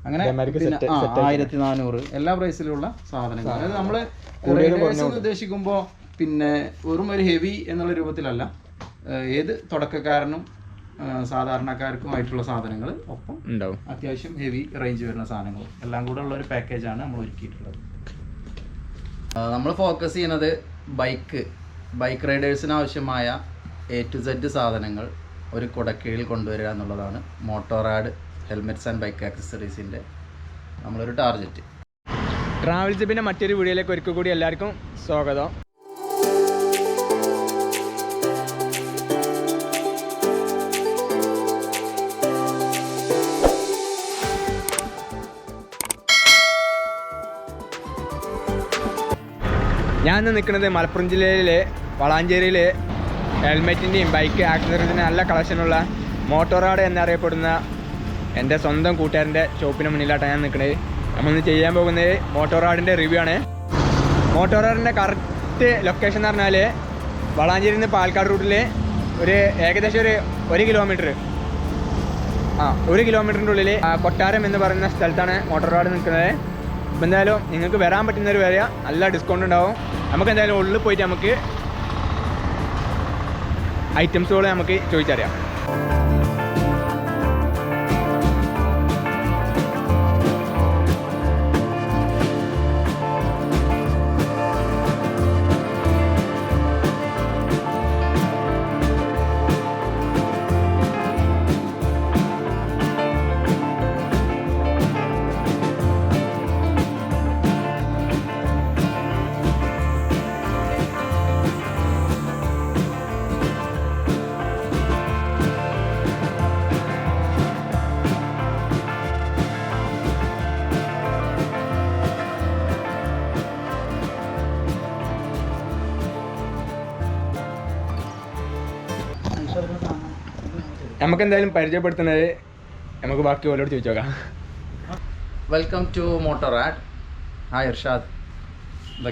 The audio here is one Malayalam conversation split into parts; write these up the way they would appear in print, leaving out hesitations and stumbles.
അങ്ങനെ 1400 എല്ലാ പ്രൈസിലുള്ള സാധനങ്ങൾ. അതായത് നമ്മൾ റൈഡേഴ്സ് ഉദ്ദേശിക്കുമ്പോൾ പിന്നെ വെറും ഒരു ഹെവി എന്നുള്ള രൂപത്തിലല്ല, ഏത് തുടക്കക്കാരനും സാധാരണക്കാർക്കുമായിട്ടുള്ള സാധനങ്ങൾ ഒപ്പം ഉണ്ടാവും. അത്യാവശ്യം ഹെവി റേഞ്ച് വരുന്ന സാധനങ്ങൾ എല്ലാം കൂടെ ഉള്ള ഒരു പാക്കേജാണ് നമ്മൾ ഒരുക്കിയിട്ടുള്ളത്. നമ്മൾ ഫോക്കസ് ചെയ്യുന്നത് ബൈക്ക് റൈഡേഴ്സിന് ആവശ്യമായ A to Z സാധനങ്ങൾ ഒരു കുടക്കീഴിൽ കൊണ്ടുവരിക എന്നുള്ളതാണ് മോട്ടോറാഡ് ഹെൽമെറ്റ്സ് ആൻഡ് ബൈക്ക് ആക്സസറീസിൻ്റെ നമ്മളൊരു ടാർഗറ്റ്. ട്രാവൽ ജിപ്പിൻ്റെ മറ്റൊരു വീഡിയോയിലേക്ക് ഒരിക്കൽ കൂടി എല്ലാവർക്കും സ്വാഗതം. ഞാൻ ഇന്ന് നിൽക്കുന്നത് മലപ്പുറം ജില്ലയിലെ വളാഞ്ചേരിയിലെ ഹെൽമെറ്റിൻ്റെയും ബൈക്ക് ആക്സസറീസിൻ്റെ നല്ല കളക്ഷനുള്ള മോട്ടോറാഡ് എന്നറിയപ്പെടുന്ന എൻ്റെ സ്വന്തം കൂട്ടുകാരൻ്റെ ഷോപ്പിന് മുന്നിലായിട്ടാണ് ഞാൻ നിൽക്കുന്നത്. നമ്മളിന്ന് ചെയ്യാൻ പോകുന്നത് മോട്ടോറാഡിൻ്റെ റിവ്യൂ ആണ്. മോട്ടോറാഡിൻ്റെ കറക്റ്റ് ലൊക്കേഷൻ എന്ന് പറഞ്ഞാൽ വളാഞ്ചേരിയിൽ നിന്ന് പാലക്കാട് റൂട്ടിൽ ഏകദേശം ഒരു കിലോമീറ്റർ 1 കിലോമീറ്ററിൻ്റെ ഉള്ളിൽ കൊട്ടാരം എന്ന് പറയുന്ന സ്ഥലത്താണ് മോട്ടോറാഡ് നിൽക്കുന്നത്. അപ്പോൾ എന്തായാലും നിങ്ങൾക്ക് വരാൻ പറ്റുന്നവർ വരിക, നല്ല ഡിസ്കൗണ്ട് ഉണ്ടാവും. നമുക്ക് എന്തായാലും ഉള്ളിൽ പോയിട്ട് നമുക്ക് ഐറ്റംസുകൾ നമുക്ക് ചോദിച്ചറിയാം. നമുക്ക് എന്തായാലും പരിചയപ്പെടുത്തുന്നത് നമുക്ക് ബാക്കി ഓരോട് ചോദിച്ചു നോക്കാം. Welcome to Motorrad. Hi Irshad.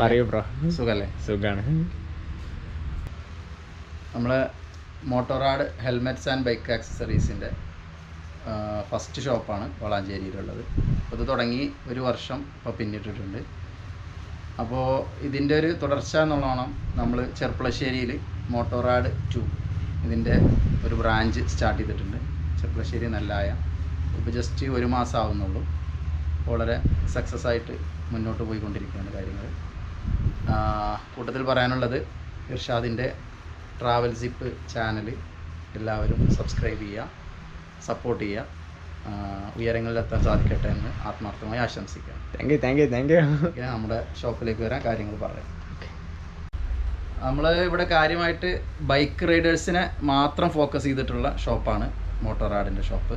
പറയൂ ബ്രോ. സുഖല്ലേ? സുഖമാണ്. നമ്മൾ മോട്ടോറാഡ് ഹെൽമെറ്റ്സ് ആൻഡ് ബൈക്ക് ആക്സസറീസിൻ്റെ ഫസ്റ്റ് ഷോപ്പാണ് വളാഞ്ചേരിയിലുള്ളത്. അത് തുടങ്ങി 1 വർഷം ഇപ്പോൾ പിന്നിട്ടിട്ടുണ്ട്. അപ്പോൾ ഇതിൻ്റെ ഒരു തുടർച്ച എന്നുള്ളതാണ് നമ്മൾ ചെർപ്പളശ്ശേരിയിൽ മോട്ടോറാഡ് 2 ഇതിൻ്റെ ഒരു ബ്രാഞ്ച് സ്റ്റാർട്ട് ചെയ്തിട്ടുണ്ട്. ചെർപ്പളശ്ശേരി നെല്ലായ. ഇപ്പോൾ ജസ്റ്റ് 1 മാസം ആവുന്നുള്ളൂ. വളരെ സക്സസ് ആയിട്ട് മുന്നോട്ട് പോയിക്കൊണ്ടിരിക്കുകയാണ് കാര്യങ്ങൾ. കൂട്ടത്തിൽ പറയാനുള്ളത് ഇർഷാദിൻ്റെ ട്രാവൽ ജിപ്പ് ചാനൽ എല്ലാവരും സബ്സ്ക്രൈബ് ചെയ്യുക, സപ്പോർട്ട് ചെയ്യുക. ഉയരങ്ങളിലെത്താൻ സാധിക്കട്ടെ എന്ന് ആത്മാർത്ഥമായി ആശംസിക്കാം. Thank you. നമ്മുടെ ഷോപ്പിലേക്ക് വരാൻ കാര്യങ്ങൾ പറയാം. നമ്മൾ ഇവിടെ കാര്യമായിട്ട് ബൈക്ക് റൈഡേഴ്സിനെ മാത്രം ഫോക്കസ് ചെയ്തിട്ടുള്ള ഷോപ്പാണ് മോട്ടോറാഡിൻ്റെ ഷോപ്പ്.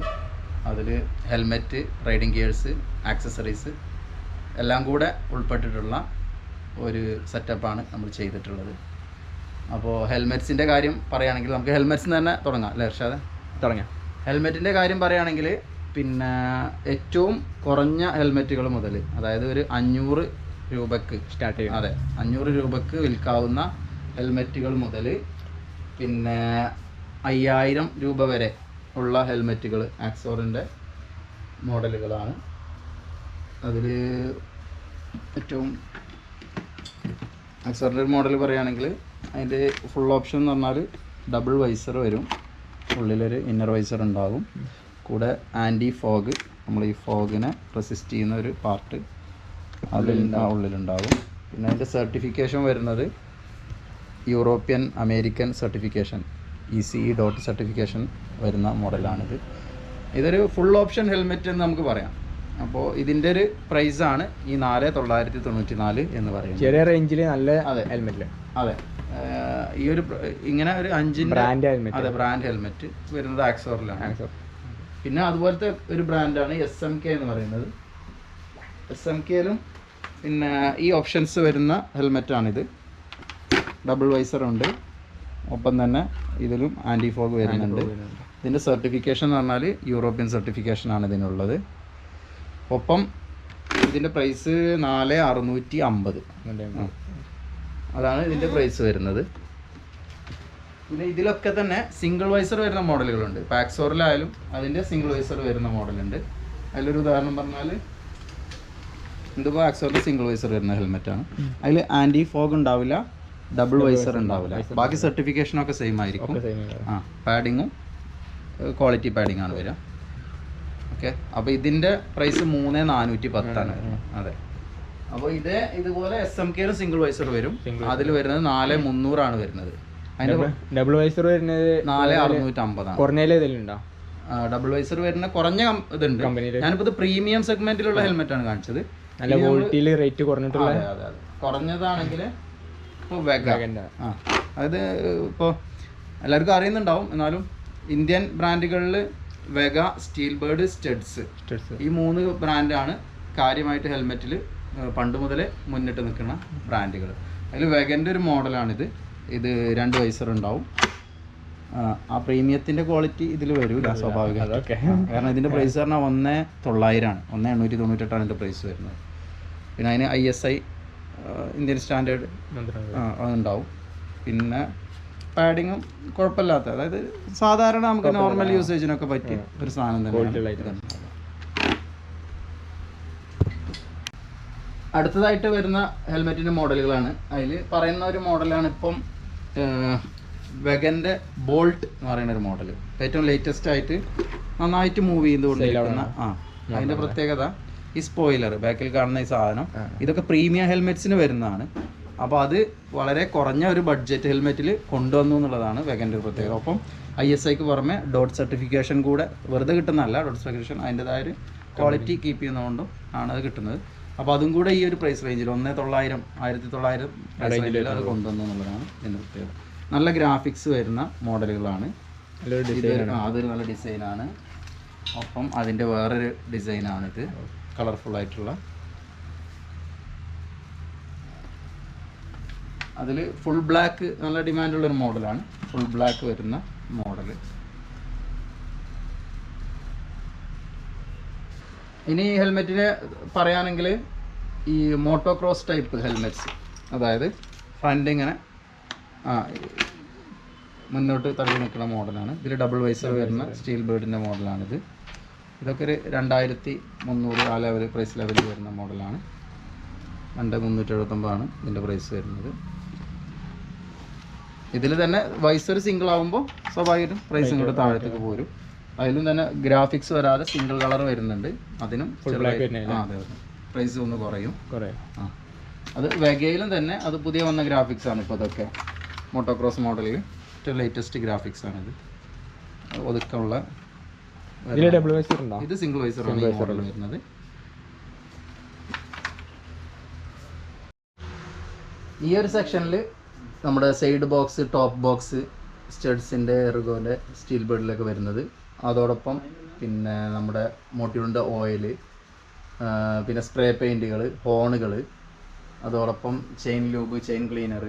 അതിൽ ഹെൽമെറ്റ്, റൈഡിങ് ഗിയേഴ്സ്, ആക്സസറീസ് എല്ലാം കൂടെ ഉൾപ്പെട്ടിട്ടുള്ള ഒരു സെറ്റപ്പാണ് നമ്മൾ ചെയ്തിട്ടുള്ളത്. അപ്പോൾ ഹെൽമെറ്റ്സിൻ്റെ കാര്യം പറയുകയാണെങ്കിൽ നമുക്ക് ഹെൽമെറ്റ്സിന് തന്നെ തുടങ്ങാം അല്ലേ ഇർഷാദ്? തുടങ്ങാം. ഹെൽമെറ്റിൻ്റെ കാര്യം പറയുകയാണെങ്കിൽ പിന്നെ ഏറ്റവും കുറഞ്ഞ ഹെൽമെറ്റുകൾ മുതൽ, അതായത് ഒരു 500 രൂപക്ക് സ്റ്റാർട്ട് ചെയ്യും. അതെ, 500 രൂപക്ക് വിൽക്കാവുന്ന ഹെൽമെറ്റുകൾ മുതൽ പിന്നെ 5000 രൂപ വരെ ഉള്ള ഹെൽമെറ്റുകൾ ആക്സോറിൻ്റെ മോഡലുകളാണ്. അതിൽ ഏറ്റവും ആക്സോറിൻ്റെ ഒരു മോഡൽ പറയുകയാണെങ്കിൽ അതിൻ്റെ ഫുൾ ഓപ്ഷൻ എന്ന് പറഞ്ഞാൽ ഡബിൾ വൈസർ വരും. ഉള്ളിലൊരു ഇന്നർ വൈസർ ഉണ്ടാകും. കൂടെ ആൻറ്റി ഫോഗ്, നമ്മൾ ഈ ഫോഗിനെ റെസിസ്റ്റ് ചെയ്യുന്ന ഒരു പാർട്ട് ഉള്ളിലുണ്ടാകും. പിന്നെ അതിൻ്റെ സർട്ടിഫിക്കേഷൻ വരുന്നത് European American certification ECE dot certification വരുന്ന മോഡലാണിത്. ഇതൊരു ഫുൾ ഓപ്ഷൻ ഹെൽമെറ്റ് എന്ന് നമുക്ക് പറയാം. അപ്പോൾ ഇതിൻ്റെ ഒരു പ്രൈസാണ് ഈ 4994 എന്ന് പറയുന്നത്. ചെറിയ റേഞ്ചിൽ നല്ല ഹെൽമെറ്റ്. അതെ, ഈ ഒരു ഇങ്ങനെ ഒരു 5 ബ്രാൻഡ് ഹെൽമെറ്റ്. അതെ, ബ്രാൻഡ് ഹെൽമെറ്റ് വരുന്നത് ആക്സോറിലാണ്. പിന്നെ അതുപോലത്തെ ഒരു ബ്രാൻഡാണ് SMK എന്ന് പറയുന്നത്. SMKയിലും പിന്നെ ഈ ഓപ്ഷൻസ് വരുന്ന ഹെൽമെറ്റാണിത്. ഡബിൾ വൈസറുണ്ട്, ഒപ്പം തന്നെ ഇതിലും ആൻറ്റി ഫോഗ് വരുന്നുണ്ട്. ഇതിൻ്റെ സർട്ടിഫിക്കേഷൻ എന്ന് പറഞ്ഞാൽ യൂറോപ്യൻ സർട്ടിഫിക്കേഷനാണ് ഇതിനുള്ളത്. ഒപ്പം ഇതിൻ്റെ പ്രൈസ് 4650 അതാണ് ഇതിൻ്റെ പ്രൈസ് വരുന്നത്. പിന്നെ ഇതിലൊക്കെ തന്നെ സിംഗിൾ വൈസർ വരുന്ന മോഡലുകളുണ്ട്. പാക്സോറിലായാലും അതിൻ്റെ സിംഗിൾ വൈസർ വരുന്ന മോഡലുണ്ട്. അതിലൊരു ഉദാഹരണം പറഞ്ഞാൽ ഇതിപ്പോൾ ആക്സോറിൻ്റെ സിംഗിൾ വൈസർ വരുന്ന ഹെൽമെറ്റാണ്. അതിൽ ആൻറ്റി ഫോഗ് ഉണ്ടാവില്ല, ഡബിൾ വൈസർ ഉണ്ടാവില്ല. ബാക്കി സർട്ടിഫിക്കേഷനൊക്കെ സെയിം ആയിരിക്കും. ആ പാഡിങ്ങും ക്വാളിറ്റി പാഡിങ് ആണ് വരിക. ഓക്കെ, അപ്പോൾ ഇതിൻ്റെ പ്രൈസ് 3410 അതെ. അപ്പോൾ ഇതുപോലെ SMK സിംഗിൾ വൈസർ വരും. അതിൽ വരുന്നത് 4300 വരുന്നത്. അതിൻ്റെ ഡബിൾ വൈസർ വരുന്നത് 4650 കുറഞ്ഞ ഡബിൾ വൈസർ വരുന്ന കുറഞ്ഞ ഇതുണ്ട്. ഞാനിപ്പോൾ ഇത് പ്രീമിയം സെഗ്മെന്റിലുള്ള ഹെൽമെറ്റ് ആണ് കാണിച്ചത്. നല്ല ക്വാളിറ്റിയിൽ റേറ്റ് കുറഞ്ഞിട്ടുള്ള. അതെ കുറഞ്ഞതാണെങ്കിൽ ഇപ്പോൾ വെഗ, അതായത് ഇപ്പോൾ എല്ലാവർക്കും അറിയുന്നുണ്ടാവും, എന്നാലും ഇന്ത്യൻ ബ്രാൻഡുകളിൽ വെഗ, സ്റ്റീൽ ബേർഡ്, സ്റ്റഡ്സ് ഈ 3 ബ്രാൻഡാണ് കാര്യമായിട്ട് ഹെൽമെറ്റിൽ പണ്ട് മുതലേ മുന്നിട്ട് നിൽക്കുന്ന ബ്രാൻഡുകൾ. അതിൽ വെഗൻ്റെ ഒരു മോഡലാണിത്. ഇത് 2 വൈസർ ഉണ്ടാവും. ആ പ്രീമിയത്തിൻ്റെ ക്വാളിറ്റി ഇതിൽ വരില്ല സ്വാഭാവികം. കാരണം ഇതിൻ്റെ പ്രൈസ് പറഞ്ഞാൽ 1900 1898 ഇതിൻ്റെ പ്രൈസ് വരുന്നത്. പിന്നെ അതിന് ISI ഇന്ത്യൻ സ്റ്റാൻഡേർഡ് അതുണ്ടാവും. പിന്നെ പാഡിങ്ങും കുഴപ്പമില്ലാത്ത, അതായത് സാധാരണ നമുക്ക് നോർമൽ യൂസേജിനൊക്കെ പറ്റിയ ഒരു സാധനം തന്നെ. അടുത്തതായിട്ട് വരുന്ന ഹെൽമെറ്റിൻ്റെ മോഡലുകളാണ്. അതിൽ പറയുന്ന ഒരു മോഡലാണ് ഇപ്പം വെഗൻ്റെ ബോൾട്ട് എന്ന് പറയുന്ന ഒരു മോഡൽ. ഏറ്റവും ലേറ്റസ്റ്റ് ആയിട്ട് നന്നായിട്ട് മൂവ് ചെയ്തുകൊണ്ടിരിക്കുന്ന അതിൻ്റെ പ്രത്യേകത ഈ സ്പോയിലർ, ബാക്കിൽ കാണുന്ന ഈ സാധനം, ഇതൊക്കെ പ്രീമിയം ഹെൽമെറ്റ്സിന് വരുന്നതാണ്. അപ്പോൾ അത് വളരെ കുറഞ്ഞ ഒരു ബഡ്ജറ്റ് ഹെൽമെറ്റിൽ കൊണ്ടുവന്നു എന്നുള്ളതാണ് വെഗൻ്റെ ഒരു പ്രത്യേകത. ഒപ്പം ISIക്ക് പുറമെ ഡോട്ട് സർട്ടിഫിക്കേഷൻ കൂടെ വെറുതെ കിട്ടുന്നതല്ല, ഡോട്ട് സർട്ടിഫിക്കേഷൻ അതിൻ്റെതായ ഒരു ക്വാളിറ്റി കീപ്പ് ചെയ്യുന്നതുകൊണ്ടും ആണ് അത് കിട്ടുന്നത്. അപ്പോൾ അതും കൂടെ ഈ ഒരു പ്രൈസ് റേഞ്ചിൽ 1900 1900 പ്രൈസ് റേഞ്ചിൽ അത് കൊണ്ടുവന്നു എന്നുള്ളതാണ് ഇതിൻ്റെ പ്രത്യേകത. നല്ല ഗ്രാഫിക്സ് വരുന്ന മോഡലുകളാണ്. അതൊരു നല്ല ഡിസൈനാണ്. ഒപ്പം അതിൻ്റെ വേറൊരു ഡിസൈനാണിത്, കളർഫുള്ളായിട്ടുള്ള. അതിൽ ഫുൾ ബ്ലാക്ക് നല്ല ഡിമാൻഡുള്ളൊരു മോഡലാണ്. ഫുൾ ബ്ലാക്ക് വരുന്ന മോഡൽ. ഇനി ഹെൽമെറ്റിന് പറയുകയാണെങ്കിൽ ഈ മോട്ടോക്രോസ് ടൈപ്പ് ഹെൽമെറ്റ്സ്, അതായത് ഫ്രണ്ട് ഇങ്ങനെ മുന്നോട്ട് തള്ളി നിൽക്കുന്ന മോഡലാണ്. ഇതിൽ ഡബിൾ വൈസർ വരുന്ന സ്റ്റീൽ ബേർഡിൻ്റെ മോഡലാണിത്. ഇതൊക്കെ ഒരു 2300 ആ ലെവൽ പ്രൈസ് ലെവലിൽ വരുന്ന മോഡലാണ്. 2379 ഇതിൻ്റെ പ്രൈസ് വരുന്നത്. ഇതിൽ തന്നെ വൈസർ സിംഗിൾ ആകുമ്പോൾ സ്വാഭാവികമായിട്ടും പ്രൈസും കൂടെ താഴത്തേക്ക് പോരും. അതിലും തന്നെ ഗ്രാഫിക്സ് വരാതെ സിംഗിൾ കളർ വരുന്നുണ്ട്. അതിനും പ്രൈസ് ഒന്ന് കുറയും. അത് വെഗയിലും തന്നെ അത് പുതിയ വന്ന ഗ്രാഫിക്സ് ആണ്. ഇപ്പോൾ അതൊക്കെ മോട്ടോക്രോസ് മോഡലിൽ ഏറ്റവും ലേറ്റസ്റ്റ് ഗ്രാഫിക്സ് ആണിത്. ഒതുക്കമുള്ള ഇത് സിംഗിൾ വൈസർ ആണ് ഈ മോഡൽ വരുന്നത്. ഈ ഒരു സെക്ഷനിൽ നമ്മുടെ സൈഡ് ബോക്സ്, ടോപ്പ് ബോക്സ്, സ്റ്റഡ്സിൻ്റെ, എർഗോൻ്റെ, സ്റ്റീൽ ബേർഡിലൊക്കെ വരുന്നത്. അതോടൊപ്പം പിന്നെ നമ്മുടെ മോട്ടീവിൻ്റെ ഓയിൽ, പിന്നെ സ്പ്രേ പെയിൻറ്റുകൾ, ഹോണുകൾ, അതോടൊപ്പം ചെയിൻ ലൂബ്, ചെയിൻ ക്ലീനർ,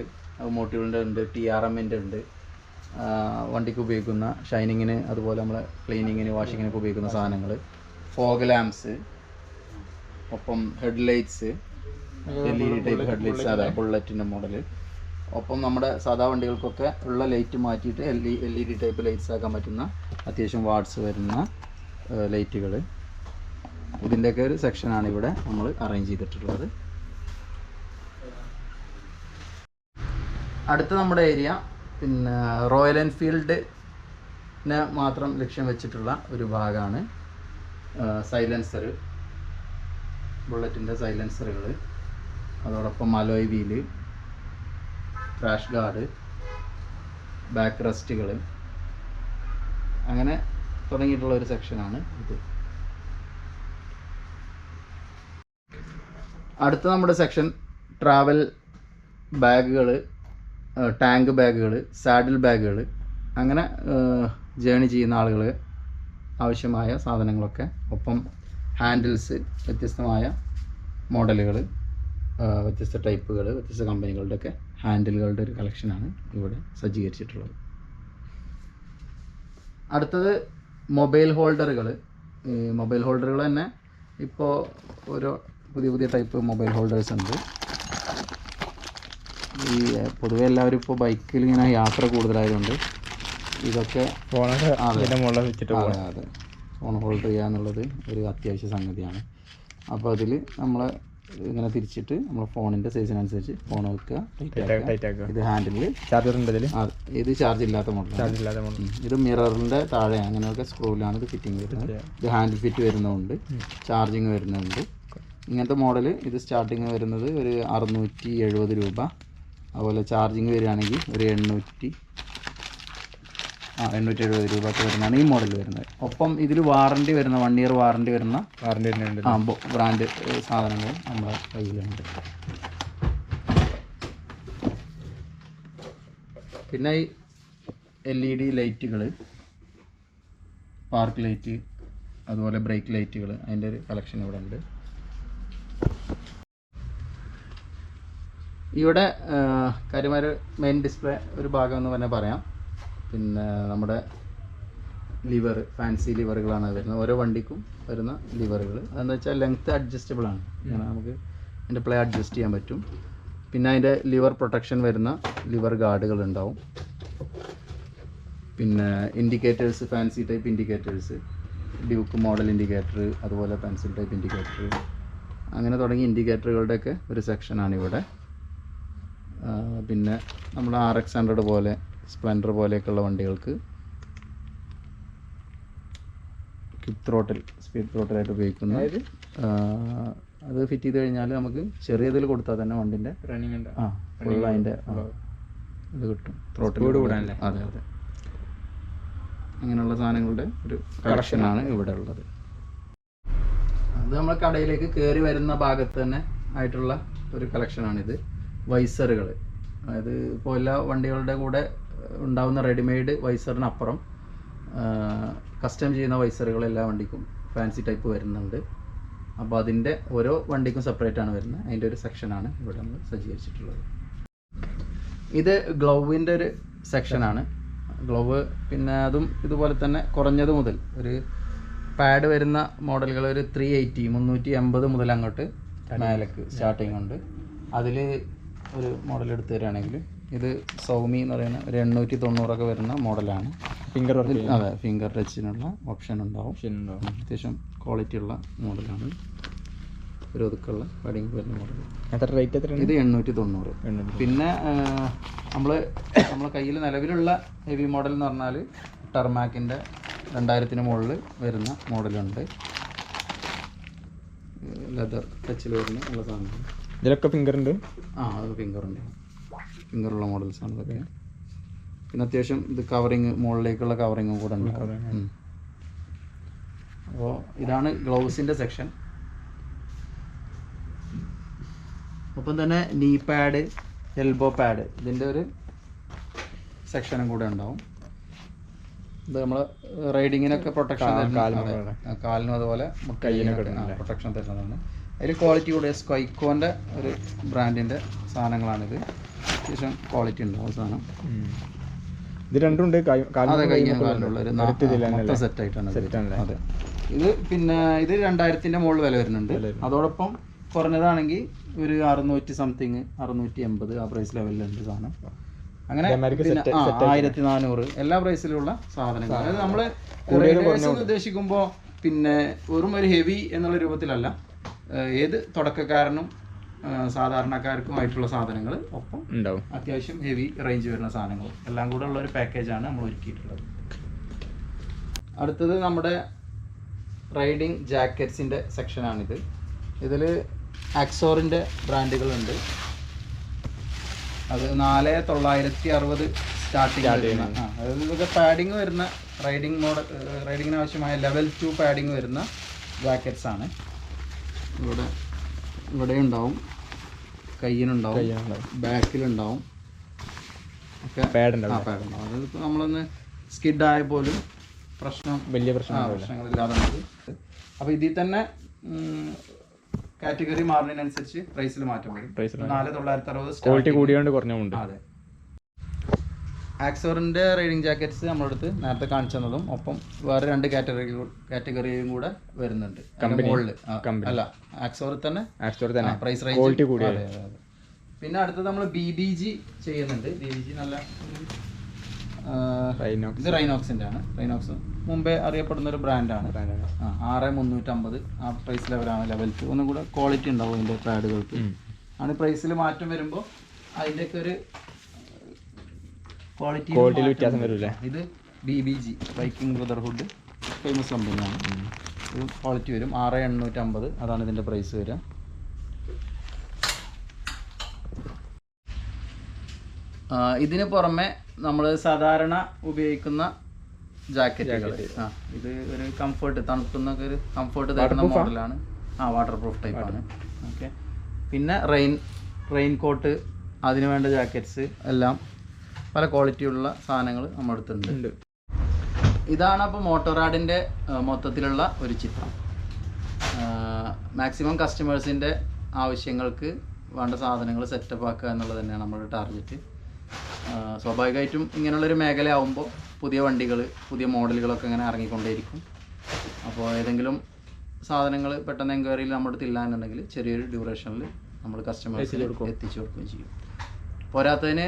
മോട്ടീവിൻ്റെ ഉണ്ട്, TRMൻ്റെ ഉണ്ട്, വണ്ടിക്ക് ഉപയോഗിക്കുന്ന ഷൈനിങ്ങിന്, അതുപോലെ നമ്മളെ ക്ലീനിങ്ങിന്, വാഷിങ്ങിനൊക്കെ ഉപയോഗിക്കുന്ന സാധനങ്ങൾ, ഫോഗ് ലാംപ്സ്, ഒപ്പം ഹെഡ്ലൈറ്റ്സ്, LED ടൈപ്പ് ഹെഡ്ലൈറ്റ്സ്, അതെ ബുള്ളറ്റിൻ്റെ മോഡൽ. ഒപ്പം നമ്മുടെ സാധാ വണ്ടികൾക്കൊക്കെ ഉള്ള ലൈറ്റ് മാറ്റിയിട്ട് LED ടൈപ്പ് ലൈറ്റ്സ് ആക്കാൻ പറ്റുന്ന അത്യാവശ്യം വാട്ട്സ് വരുന്ന ലൈറ്റുകൾ. ഇതിൻ്റെയൊക്കെ ഒരു സെക്ഷനാണ് ഇവിടെ നമ്മൾ അറേഞ്ച് ചെയ്തിട്ടുള്ളത്. അടുത്ത നമ്മുടെ ഏരിയ പിന്നെ റോയൽ എൻഫീൽഡിനെ മാത്രം ലക്ഷ്യം വെച്ചിട്ടുള്ള ഒരു ഭാഗമാണ്. സൈലൻസർ, ബുള്ളറ്റിൻ്റെ സൈലൻസറുകൾ, അതോടൊപ്പം alloy wheel, crash guard, back റെസ്റ്റുകൾ, അങ്ങനെ തുടങ്ങിയിട്ടുള്ള ഒരു സെക്ഷനാണ് ഇത്. അടുത്ത നമ്മുടെ സെക്ഷൻ ട്രാവൽ ബാഗുകൾ, ടാങ്ക് ബാഗുകൾ, സാഡിൽ ബാഗുകൾ, അങ്ങനെ ജേണി ചെയ്യുന്ന ആളുകൾ ആവശ്യമായ സാധനങ്ങളൊക്കെ. ഒപ്പം ഹാൻഡിൽസ്, വ്യത്യസ്തമായ മോഡലുകൾ, വ്യത്യസ്ത ടൈപ്പുകൾ, വ്യത്യസ്ത കമ്പനികളുടെയൊക്കെ ഹാൻഡിലുകളുടെ ഒരു കളക്ഷനാണ് ഇവിടെ സജ്ജീകരിച്ചിട്ടുള്ളത്. അടുത്തത് മൊബൈൽ ഹോൾഡറുകൾ. ഈ മൊബൈൽ ഹോൾഡറുകൾ തന്നെ ഇപ്പോൾ ഓരോ പുതിയ ടൈപ്പ് മൊബൈൽ ഹോൾഡേഴ്സ് ഉണ്ട്. ഈ പൊതുവെ എല്ലാവരും ഇപ്പോൾ ബൈക്കിൽ ഇങ്ങനെ യാത്ര കൂടുതലായതുകൊണ്ട് ഇതൊക്കെ അതെ ഫോൺ ഹോൾഡർ ചെയ്യുക എന്നുള്ളത് ഒരു അത്യാവശ്യ സംഗതിയാണ്. അപ്പോൾ അതിൽ നമ്മൾ ഇങ്ങനെ തിരിച്ചിട്ട് നമ്മൾ ഫോണിൻ്റെ സൈസിനനുസരിച്ച് ഫോൺ വെക്കുക, ടൈറ്റ് ആക്കുക. ഇത് ഹാൻഡിൽ ചാർജർ ഉണ്ട് ഇതിൽ. ഇത് ചാർജ് ഇല്ലാത്ത മോഡൽ. ഇത് മിററിൻ്റെ താഴെ അങ്ങനെയൊക്കെ സ്ക്രൂവിലാണ് ഇത് ഫിറ്റിംഗ് വരുന്നത്. ഇത് ഹാൻഡിൽ ഫിറ്റ് വരുന്നതുകൊണ്ട് ചാർജിങ് വരുന്നുണ്ട്. ഇങ്ങനത്തെ മോഡൽ ഇത് സ്റ്റാർട്ടിങ് വരുന്നത് ഒരു 670 രൂപ. അതുപോലെ ചാർജിങ് വരികയാണെങ്കിൽ ഒരു 870 രൂപയ്ക്ക് വരുന്നതാണ് ഈ മോഡൽ വരുന്നത്. ഒപ്പം ഇതിൽ വാറണ്ടി വരുന്ന 1 ഇയർ വാറണ്ടി വരുന്ന ബ്രാൻഡ് സാധനങ്ങൾ നമ്മുടെ കയ്യിലുണ്ട്. പിന്നെ ഈ LED ലൈറ്റുകൾ, പാർക്ക് ലൈറ്റ്, അതുപോലെ ബ്രേക്ക് ലൈറ്റുകൾ, അതിൻ്റെ ഒരു കളക്ഷൻ ഇവിടെ ഉണ്ട്. ഇവിടെ കാര്യമായ മെയിൻ ഡിസ്പ്ലേ ഒരു ഭാഗം എന്ന് തന്നെ പറയാം. പിന്നെ നമ്മുടെ ലിവർ, ഫാൻസി ലിവറുകളാണ് വരുന്നത്. ഓരോ വണ്ടിക്കും വരുന്ന ലിവറുകൾ അതെന്ന് വെച്ചാൽ ലെങ്ത്ത് അഡ്ജസ്റ്റബിൾ ആണ്. നമുക്ക് അതിൻ്റെ പ്ലേ അഡ്ജസ്റ്റ് ചെയ്യാൻ പറ്റും. പിന്നെ അതിൻ്റെ ലിവർ പ്രൊട്ടക്ഷൻ വരുന്ന ലിവർ ഗാർഡുകൾ ഉണ്ടാവും. പിന്നെ indicators, fancy type indicators, Duke model indicator, അതുപോലെ പെൻസിൽ ടൈപ്പ് ഇൻഡിക്കേറ്റർ, അങ്ങനെ തുടങ്ങി ഇൻഡിക്കേറ്ററുകളുടെയൊക്കെ ഒരു സെക്ഷനാണ് ഇവിടെ. പിന്നെ നമ്മൾ RX100 പോലെ, സ്പ്ലെൻഡർ പോലെയൊക്കെയുള്ള വണ്ടികൾക്ക് ക്വിക്ക് ത്രോട്ടിൽ, സ്പീഡ് ത്രോട്ടിലായിട്ട് ഉപയോഗിക്കുന്ന അത് ഫിറ്റ് ചെയ്ത് കഴിഞ്ഞാൽ നമുക്ക് ചെറിയതിൽ കൊടുത്താൽ തന്നെ വണ്ടിൻ്റെ ഫുൾ അതിൻ്റെ ഇത് കിട്ടും, ത്രോട്ടിൽ കൂടാനല്ലേ. അതെ. അങ്ങനെയുള്ള സാധനങ്ങളുടെ ഒരു കളക്ഷനാണ് ഇവിടെ ഉള്ളത്. അത് നമ്മൾ കടയിലേക്ക് കയറി വരുന്ന ഭാഗത്ത് തന്നെ ആയിട്ടുള്ള ഒരു കളക്ഷനാണിത്. വൈസറുകൾ, അതായത് ഇപ്പോൾ എല്ലാ വണ്ടികളുടെ കൂടെ ഉണ്ടാകുന്ന റെഡിമെയ്ഡ് വൈസറിനപ്പുറം കസ്റ്റം ചെയ്യുന്ന വൈസറുകൾ എല്ലാ വണ്ടിക്കും ഫാൻസി ടൈപ്പ് വരുന്നുണ്ട്. അപ്പോൾ അതിൻ്റെ ഓരോ വണ്ടിക്കും സെപ്പറേറ്റ് ആണ് വരുന്നത്. അതിൻ്റെ ഒരു സെക്ഷനാണ് ഇവിടെ നമ്മൾ സജ്ജീകരിച്ചിട്ടുള്ളത്. ഇത് ഗ്ലൗവിൻ്റെ ഒരു സെക്ഷനാണ്. ഗ്ലൗവ് പിന്നെ അതും ഇതുപോലെ തന്നെ കുറഞ്ഞത് മുതൽ ഒരു പാഡ് വരുന്ന മോഡലുകൾ ഒരു 380 മുതൽ അങ്ങോട്ട് മേലേക്ക് സ്റ്റാർട്ടിങ് ഉണ്ട്. അതിൽ ഒരു മോഡൽ എടുത്ത് തരികയാണെങ്കിൽ ഇത് സൗമി എന്ന് പറയുന്ന ഒരു 890 വരുന്ന മോഡലാണ്. ഫിംഗർ വർക്ക്, അതെ, ഫിംഗർ ടച്ചിനുള്ള ഓപ്ഷൻ ഉണ്ടാവും. അത്യാവശ്യം ക്വാളിറ്റി ഉള്ള മോഡലാണ്. ഒരു ഒതുക്കുള്ള വെഡിങ് വരുന്ന മോഡൽ. എത്ര റേറ്റ് എത്ര? ഇത് 890. പിന്നെ നമ്മളെ കയ്യിൽ നിലവിലുള്ള ഹെവി മോഡൽ എന്ന് പറഞ്ഞാൽ ടെർമാക്കിൻ്റെ 2000 മുകളിൽ വരുന്ന മോഡലുണ്ട്. ലെതർ ടച്ചിൽ വരുന്ന ഉള്ള സാധനങ്ങൾ. ഇതിലൊക്കെ ഫിംഗർ ഉണ്ട്. അത് ഫിംഗറുണ്ട്, ഫിംഗറുള്ള മോഡൽസാണ് ഇതൊക്കെ. പിന്നെ അത്യാവശ്യം ഇത് കവറിങ്, മുകളിലേക്കുള്ള കവറിങ്ങും കൂടെ ഉണ്ട്. അപ്പോൾ ഇതാണ് ഗ്ലൗസിൻ്റെ സെക്ഷൻ. ഒപ്പം തന്നെ നീ പാഡ്, എൽബോ പാഡ്, ഇതിൻ്റെ ഒരു സെക്ഷനും കൂടെ ഉണ്ടാവും. ഇത് നമ്മൾ റൈഡിങ്ങിനൊക്കെ പ്രൊട്ടക്ഷൻ, കാലിനും അതുപോലെ കയ്യിനൊക്കെ പ്രൊട്ടക്ഷൻ തരുന്നതാണ്. അതിൽ ക്വാളിറ്റി കൂടിയ സ്കൈക്കോൻ്റെ ഒരു ബ്രാൻഡിൻ്റെ സാധനങ്ങളാണിത്. അത്യാവശ്യം ക്വാളിറ്റി ഉണ്ടാവും സാധനം. ഇത് രണ്ടുണ്ട്. അതെ, കയ്യിനുള്ളൊരു മൊത്തം സെറ്റായിട്ടാണ്. അതെ. ഇത് പിന്നെ ഇത് 2000 മുകളിൽ വില വരുന്നുണ്ട്. അതോടൊപ്പം കുറഞ്ഞതാണെങ്കിൽ ഒരു 600 സംതിങ്, 680 ആ പ്രൈസ് ലെവലിലുണ്ട് സാധനം. അങ്ങനെ 1400 എല്ലാ പ്രൈസിലുള്ള സാധനങ്ങൾ. അതായത് നമ്മൾ ഉദ്ദേശിക്കുമ്പോൾ പിന്നെ വെറും ഒരു ഹെവി എന്നുള്ള രൂപത്തിലല്ല, ഏത് തുടക്കക്കാരനും സാധാരണക്കാർക്കുമായിട്ടുള്ള സാധനങ്ങൾ ഒപ്പം ഉണ്ടാവും. അത്യാവശ്യം ഹെവി റേഞ്ച് വരുന്ന സാധനങ്ങൾ എല്ലാം കൂടെ ഉള്ള ഒരു പാക്കേജാണ് നമ്മൾ ഒരുക്കിയിട്ടുള്ളത്. അടുത്തത് നമ്മുടെ റൈഡിങ് ജാക്കറ്റ്സിൻ്റെ സെക്ഷനാണിത്. ഇതിൽ ആക്സോറിൻ്റെ ബ്രാൻഡുകളുണ്ട്. അത് 4960 സ്റ്റാർട്ടിങ്. അതായത് ഇതൊക്കെ പാഡിങ് വരുന്ന റൈഡിങ്ങിന് ആവശ്യമായ ലെവൽ 2 പാഡിങ് വരുന്ന ജാക്കറ്റ്സ് ആണ്. ഇവിടെ ഉണ്ടാവും, കയ്യിനുണ്ടാവും, ബാക്കിലുണ്ടാവും ഒക്കെ പാഡുണ്ടാവും. അതായത് നമ്മളൊന്ന് സ്കിഡായ പോലും വലിയ പ്രശ്നങ്ങളില്ലാതെ നമുക്ക്. അപ്പോൾ ഇതിൽ തന്നെ കാറ്റഗറി മാറുന്നതിനനുസരിച്ച് പ്രൈസിൽ മാറ്റം വരും. 4960 ക്വാളിറ്റി കൂടിയോണ്ട് കുറഞ്ഞുണ്ട്. അതെ. ആക്സോറിൻ്റെ റൈഡിങ് ജാക്കറ്റ്സ് നമ്മളടുത്ത് നേരത്തെ കാണിച്ചു തന്നതും ഒപ്പം വേറെ 2 കാറ്റഗറിയും കൂടെ വരുന്നുണ്ട്. അല്ല, ആക്സോറിൽ തന്നെ പ്രൈസ് റേഞ്ച്. പിന്നെ അടുത്തത് നമ്മൾ BBG ചെയ്യുന്നുണ്ട്. BBG നല്ല ഇത് റൈനോക്സിൻ്റെ ആണ്. റൈനോക്സ് മുമ്പേ അറിയപ്പെടുന്ന ഒരു ബ്രാൻഡാണ്. 6350 ആ പ്രൈസ് ലെവലാണ്. ലെവൽ 2 ഒന്നും കൂടെ ക്വാളിറ്റി ഉണ്ടാവും അതിൻ്റെ പാഡുകൾക്ക്. ആണ് പ്രൈസിൽ മാറ്റം വരുമ്പോൾ അതിൻ്റെയൊക്കെ ഒരു ക്വാളിറ്റിയിൽ വ്യത്യാസം വരില്ലേ? ഇത് BBG ബൈക്കിംഗ് ബ്രദർഹുഡ് ഫേമസ് കമ്പനിയാണ്. ഇത് ക്വാളിറ്റി വരും 6850 അതാണ് ഇതിൻ്റെ പ്രൈസ് വരിക. ഇതിന് പുറമെ നമ്മൾ സാധാരണ ഉപയോഗിക്കുന്ന ജാക്കറ്റുകൾ, ഇത് ഒരു കംഫർട്ട്, തണുക്കുന്നൊക്കെ ഒരു കംഫർട്ട് തരുന്ന മോഡലാണ്. വാട്ടർ പ്രൂഫ് ടൈപ്പാണ്. ഓക്കെ. പിന്നെ റെയിൻ കോട്ട്, അതിന് വേണ്ട ജാക്കറ്റ്സ് എല്ലാം പല ക്വാളിറ്റിയുള്ള സാധനങ്ങൾ നമ്മുടെ അടുത്തുണ്ട്. ഇതാണ് അപ്പോൾ മോട്ടോറാഡിൻ്റെ മൊത്തത്തിലുള്ള ഒരു ചിത്രം. മാക്സിമം കസ്റ്റമേഴ്സിൻ്റെ ആവശ്യങ്ങൾക്ക് വേണ്ട സാധനങ്ങൾ സെറ്റപ്പ് ആക്കുക എന്നുള്ളത് തന്നെയാണ് നമ്മുടെ ടാർഗറ്റ്. സ്വാഭാവികമായിട്ടും ഇങ്ങനെയുള്ളൊരു മേഖലയാവുമ്പോൾ പുതിയ വണ്ടികൾ, പുതിയ മോഡലുകളൊക്കെ ഇങ്ങനെ ഇറങ്ങിക്കൊണ്ടേയിരിക്കും. അപ്പോൾ ഏതെങ്കിലും സാധനങ്ങൾ പെട്ടെന്ന് എൻക്വയറിയിൽ നമ്മുടെ അടുത്ത് ഇല്ല എന്നുണ്ടെങ്കിൽ ചെറിയൊരു ഡ്യൂറേഷനിൽ നമ്മൾ കസ്റ്റമേഴ്സിൽ എത്തിച്ചു കൊടുക്കുകയും ചെയ്യും. പോരാത്തതിന്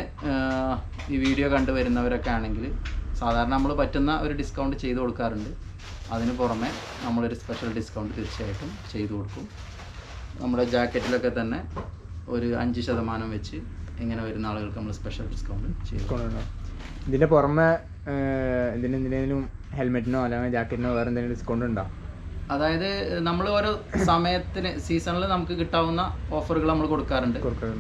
ഈ വീഡിയോ കണ്ടുവരുന്നവരൊക്കെ ആണെങ്കിൽ സാധാരണ നമ്മൾ പറ്റുന്ന ഒരു ഡിസ്കൗണ്ട് ചെയ്ത് കൊടുക്കാറുണ്ട്. അതിന് പുറമെ നമ്മളൊരു സ്പെഷ്യൽ ഡിസ്കൗണ്ട് തീർച്ചയായിട്ടും ചെയ്തു കൊടുക്കും. നമ്മുടെ ജാക്കറ്റിലൊക്കെ തന്നെ ഒരു 5% വെച്ച് ഇങ്ങനെ വരുന്ന ആളുകൾക്ക് നമ്മൾ സ്പെഷ്യൽ ഡിസ്കൗണ്ട് ചെയ്തു. ഇതിൻ്റെ പുറമെ എന്തിനെന്തിനും ഹെൽമെറ്റിനോ അല്ലെങ്കിൽ ജാക്കറ്റിനോ വേറെ എന്തെങ്കിലും ഡിസ്കൗണ്ട് ഉണ്ടോ? അതായത് നമ്മൾ ഓരോ സമയത്തിന് സീസണിൽ നമുക്ക് കിട്ടാവുന്ന ഓഫറുകൾ നമ്മൾ കൊടുക്കാറുണ്ട്.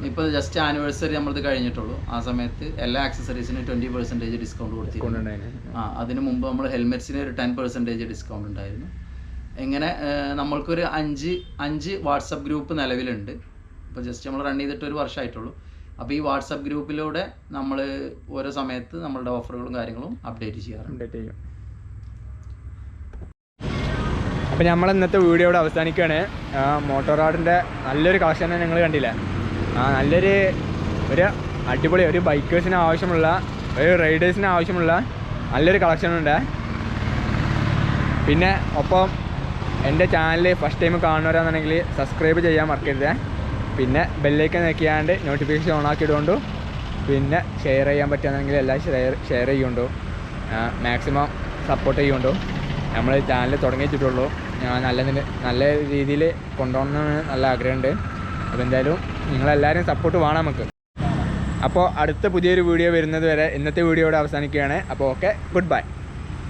ഇപ്പോൾ ജസ്റ്റ് ആനിവേഴ്സറി നമ്മളിത് കഴിഞ്ഞിട്ടുള്ളൂ. ആ സമയത്ത് എല്ലാ ആക്സസറീസിനും 20% ഡിസ്കൗണ്ട് കൊടുത്തിട്ടുണ്ട്. അതിന് മുമ്പ് നമ്മൾ ഹെൽമെറ്റ്സിന് ഒരു 10% ഡിസ്കൗണ്ട് ഉണ്ടായിരുന്നു. ഇങ്ങനെ നമ്മൾക്കൊരു 5 വാട്സപ്പ് ഗ്രൂപ്പ് നിലവിലുണ്ട്. ഇപ്പോൾ ജസ്റ്റ് നമ്മൾ റൺ ചെയ്തിട്ട് ഒരു വർഷമായിട്ടുള്ളൂ. അപ്പോൾ ഈ വാട്സപ്പ് ഗ്രൂപ്പിലൂടെ നമ്മൾ ഓരോ സമയത്ത് നമ്മളുടെ ഓഫറുകളും കാര്യങ്ങളും അപ്ഡേറ്റ് ചെയ്യാറുണ്ട്. അപ്പോൾ നമ്മൾ ഇന്നത്തെ വീഡിയോ ഇവിടെ അവസാനിക്കുകയാണ്. മോട്ടോറാഡിൻ്റെ നല്ലൊരു കളക്ഷൻ നിങ്ങൾ കണ്ടില്ലേ? നല്ലൊരു അടിപൊളി ഒരു ബൈക്കേഴ്സിന് ആവശ്യമുള്ള, ഒരു റൈഡേഴ്സിന് ആവശ്യമുള്ള നല്ലൊരു കളക്ഷനുണ്ട്. പിന്നെ ഒപ്പം എൻ്റെ ചാനൽ ഫസ്റ്റ് ടൈം കാണുന്നവരാണെന്നുണ്ടെങ്കിൽ സബ്സ്ക്രൈബ് ചെയ്യാൻ മറക്കരുത്. പിന്നെ ബെല്ലൈക്കൻ നോക്കിയാണ്ട് നോട്ടിഫിക്കേഷൻ ഓൺ ആക്കിയിടുകൊണ്ടു. പിന്നെ ഷെയർ ചെയ്യാൻ പറ്റുകയാണെങ്കിൽ എല്ലാം ഷെയർ ചെയ്യുകൊണ്ടു. മാക്സിമം സപ്പോർട്ട് ചെയ്യുകൊണ്ടു. നമ്മൾ ചാനൽ തുടങ്ങിയിട്ടുള്ളൂ. നല്ല രീതിയിൽ കൊണ്ടുപോകണമെന്ന് നല്ല ആഗ്രഹമുണ്ട്. അപ്പോൾ എന്തായാലും നിങ്ങളെല്ലാവരും സപ്പോർട്ട് വേണം നമുക്ക്. അപ്പോൾ അടുത്ത പുതിയൊരു വീഡിയോ വരുന്നത് വരെ ഇന്നത്തെ വീഡിയോ ഇവിടെ അവസാനിക്കുകയാണ്. അപ്പോൾ ഓക്കെ, ഗുഡ് ബൈ.